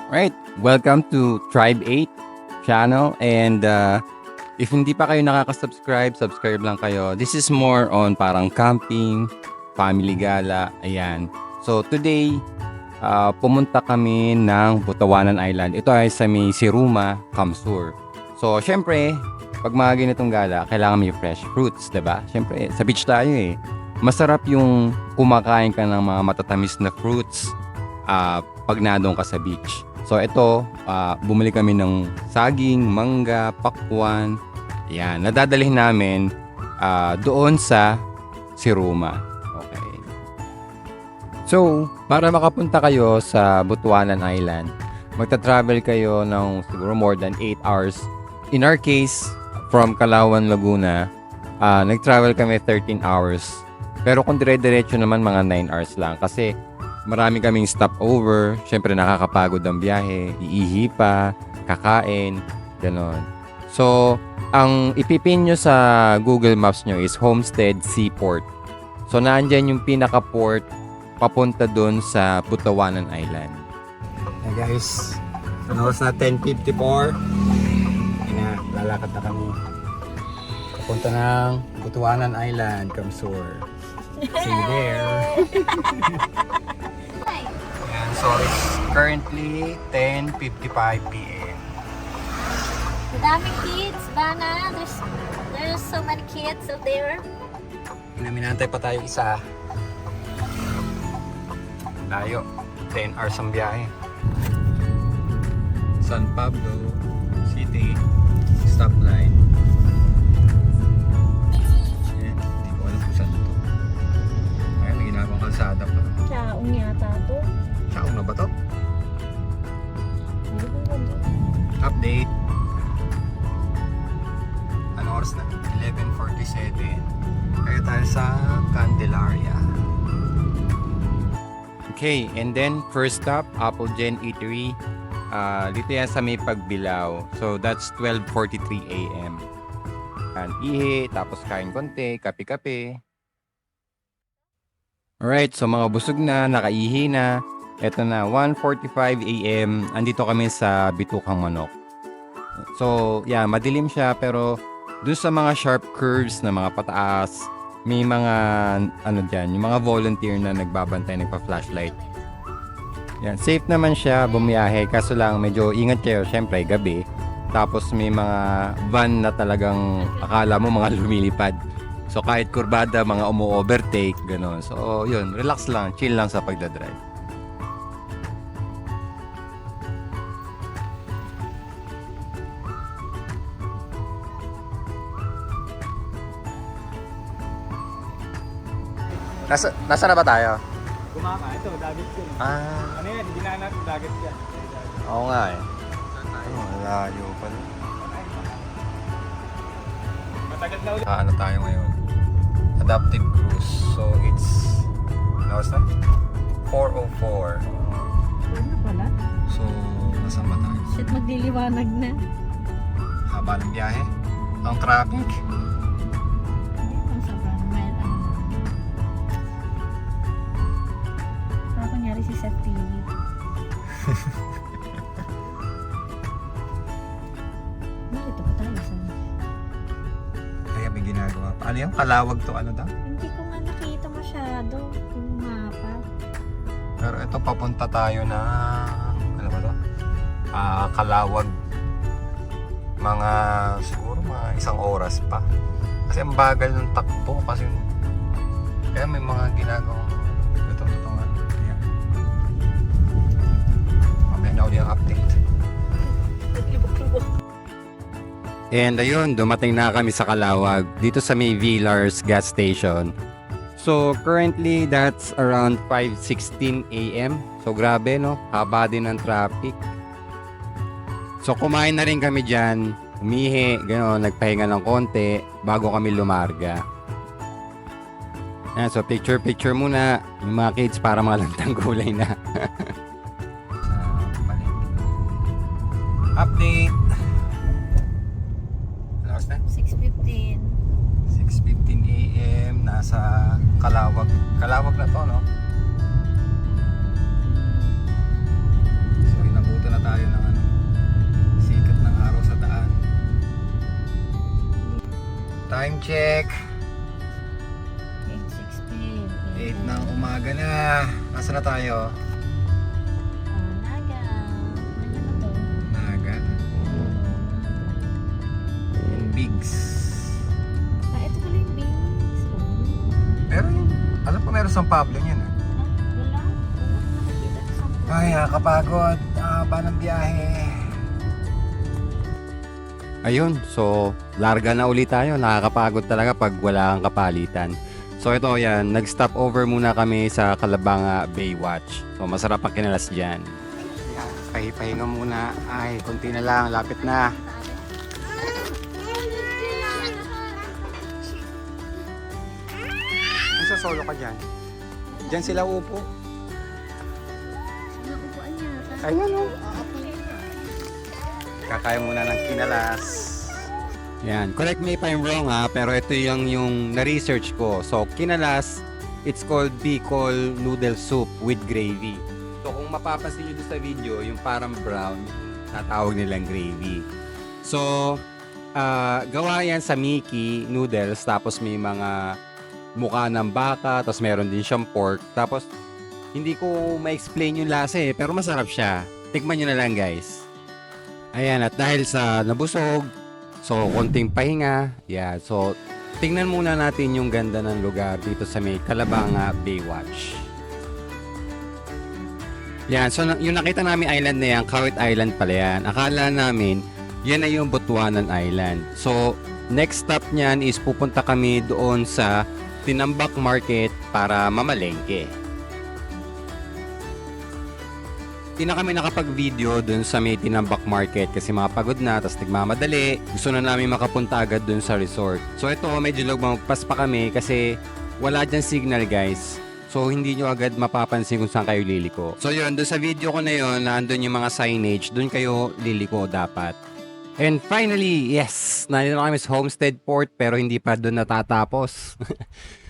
Right, welcome to Tribe 8 channel and if hindi pa kayo nakaka-subscribe, subscribe lang kayo. This is more on parang camping, family gala, ayan. So today, pumunta kami ng Butuanan Island. Ito ay sa may Siruma, Kamsur. So syempre, pag mga ganitong gala, kailangan may fresh fruits, 'di ba? Syempre, sa beach tayo eh. Masarap yung kumakain ka ng mga matatamis na fruits pag nadong ka sa beach. So ito, bumili kami ng saging, mangga, pakwan. Yan, nadadalhin namin doon sa Siruma. Okay. So, para makapunta kayo sa Butuanan Island, magta-travel kayo ng siguro more than 8 hours. In our case, from Calauan, Laguna, nag-travel kami 13 hours. Pero kung dire-diretso naman, mga 9 hours lang. Kasi marami kaming stopover. Siyempre, nakakapagod ang biyahe. Iihi pa, kakain, gano'n. So, ang ipipin nyo sa Google Maps nyo is Homestead Seaport. So, naandyan yung pinaka-port papunta dun sa Butuanan Island. Hey guys, oras na 10:54. Lalakad na kami. Papunta ng Butuanan Island, Kamsur. See you there. Ayan, so it's currently 10:55 p.m. Madaming kids, Bana. There's so many kids out there. Minaminantay pa tayo isa. Layo. 10 hours ang biyahe. San Pablo City. Stoplight. Ayan, hindi ko alam kung saan ito. Ayan, may ginagawang kalsada pa. Chaong yata to. Saan na ba ito? Update. Ano oras na? 11:47. Kaya tayo sa Candelaria. Okay, and then first stop, Applejain Eatery. Dito yan sa may Pagbilao. So that's 12:43 a.m. And ihi, tapos kain konti, kape-kape. Alright, so mga busog na, nakaihi na. Eto na, 1:45 a.m. Andito kami sa Bitukang Manok. So, yeah, madilim siya pero dun sa mga sharp curves na mga pataas, may mga ano dyan, yung mga volunteer na nagbabantay, nagpa-flashlight. Yan, safe naman siya bumiyahe, kaso lang medyo ingat kayo, syempre gabi. Tapos may mga van na talagang akala mo mga lumilipad. So kahit kurbada, mga umu-overtake, gano'n. So yun, relax lang, chill lang sa pagdadrive. Nasa na ba tayo? Kumaka, ito, dagat ko. Ah, Ano yan, ginanap, dagat yan. oo nga eh. Layo pala. Matagal na ulit. Ano tayo ngayon? Adaptive cruise. So it's ano na? 4:04. Ano pala? So nasaan ba tayo? Shit, magliliwanag na. Haba ng biyahe. Ang traffic. Hindi pang sobrang may ano na. Parang kunyari si Seth TV. Bakit pa tayo sa... Kaya may ginagawa pa. Ano yung kalawag to? Ano daw? Hindi ko nga nakita masyado yung mapa. Pero ito papunta tayo na ano ba to? Kalawag. Mga siguro mga 1 oras pa. Kasi ang bagal ng takbo kasi kaya may mga ginagawang ito nga. Ayan. Mamaya na ulit ang update. And ayun, dumating na kami sa Calawag, dito sa may Villars gas station. So currently, that's around 5:16 a.m. So grabe no, haba din ng traffic. So kumain na rin kami dyan, umihi, gano'n, nagpahinga ng konti bago kami lumarga. Yan, so picture muna, yung mga kids para mga lantang gulay na. Update. Ano na? 6:15. 6:15 a.m. Nasa Calawag. Calawag na to, no? So inabutan na check. 8:16. 8 ng umaga na. Nasaan na tayo? Naga. Nandiyan na to. Naga. Yung Bigs. Ito pala yung base. Pero yun, alam ko meron San Pablo niyan. Wala. Wala. Nakakita ko sa Ay, nakakapagod. Pa ng biyahe. Ayun, so larga na ulit tayo. Nakakapagod talaga pag wala kang kapalitan. So ito yan, nag-stop over muna kami sa Calabanga Baywatch. So masarap ang kinalas dyan. Pahinga muna. Ay, konti na lang, lapit na. Nasa solo ka dyan? Dyan sila upo. upuan niya. Ayun o. Kakain muna ng kinalas. Yan. Correct me if I'm wrong ha, pero ito yung na-research ko. So, kinalas, it's called Bicol noodle soup with gravy. So, kung mapapansin nyo doon sa video, yung parang brown, natawag nilang gravy. So, gawa yan sa Mickey noodles, tapos may mga mukha ng baka, tapos meron din siyang pork. Tapos, hindi ko ma-explain yung lasa eh, pero masarap siya. Tikman nyo na lang guys. Ayan, at dahil sa nabusog, so konting pahinga, yeah, so tingnan muna natin yung ganda ng lugar dito sa may Calabanga Baywatch. Yan, so yung nakita namin island na yan, Kawit Island pala yan. Akala namin, yan ay yung Butuanan Island. So, next stop niyan is pupunta kami doon sa Tinambak Market para mamalengke. Hindi na kami nakapag-video dun sa may Tinambak Market kasi mapagod na, tapos nagmamadali. Gusto na namin makapunta agad dun sa resort. So ito, medyo lumagpas pa kami kasi wala dyan signal guys. So hindi nyo agad mapapansin kung saan kayo liliko. So yun, dun sa video ko na yun, nandun yung mga signage, dun kayo liliko dapat. And finally, yes, nandito na kami sa Homestead Port pero hindi pa dun natatapos.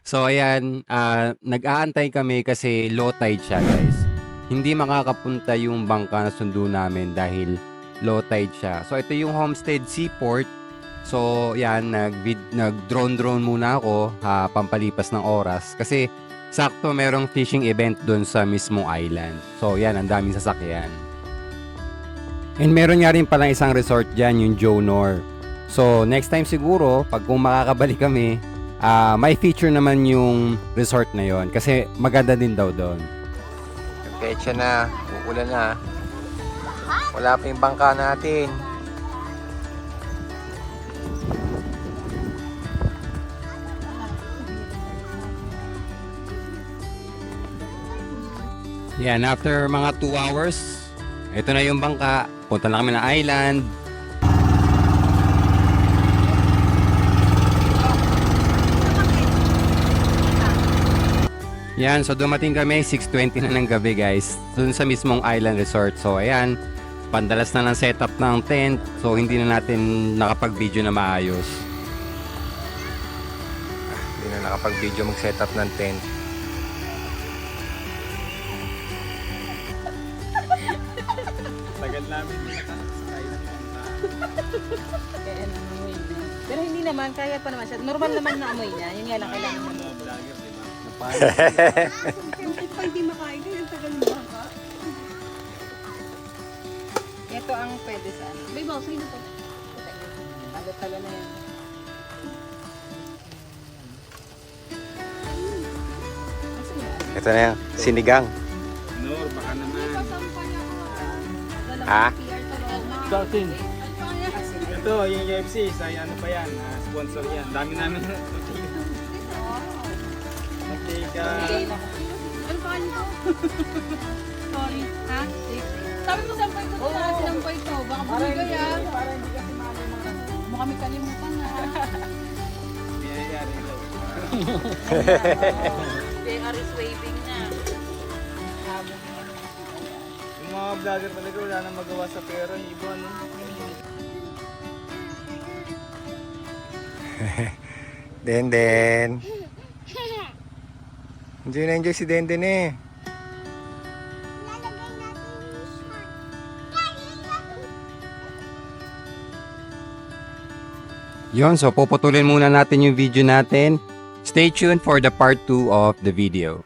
So ayan, nag-aantay kami kasi low tide siya guys. Hindi makakapunta yung bangka na sundo namin dahil low tide siya. So ito yung Homestead Seaport. So yan, nag-drone muna ako pampalipas ng oras kasi sakto merong fishing event doon sa mismong island. So yan, ang daming sasakyan. And meron nga rin palang isang resort dyan, yung Jonor. So next time siguro, pag kung makakabalik kami, may feature naman yung resort na yon kasi maganda din daw doon. Petsa na, uulan na. Wala pa yung bangka natin. Yan, after mga 2 hours, ito na yung bangka. Punta na kami ng island. Yan, so dumating kami 6:20 na ng gabi guys. Dun sa mismong island resort. So ayan, pandalas na ng setup ng tent. So hindi na natin nakapag-video na maayos. Hindi na nakapag-video mag-setup ng tent. Tagal namin nakasakay ng bangka. Kaya nangamoy na. Pero hindi naman, kaya pa naman siya. Normal naman na amoy niya. Yun nga lang kailangan Mga vlogger, di ba? Bakit pa hindi makain? Yung tagal mo ka. Ito ang pwede sa ano. May boss, sino po? Tagal na yan. Ito na yan, sinigang. Nor, baka naman. Ha? Starting. Ito, yung UFC, sa ano pa yan, sponsor yan. Dami namin Matika. Ano pa nito? Sorry. Ha? Sabi mo sampay ko ito. Sinampay ito. Baka bumigay ah. Para hindi kasi mali mga Mo kami kalimutan na. nangyayari daw. They are is waving na. Yung mga vlogger talaga wala nang magawa sa pera. Yung iba, ano? Denden. Enjoy na enjoy si Denden eh. Yun, so puputulin muna natin yung video natin. Stay tuned for the part 2 of the video.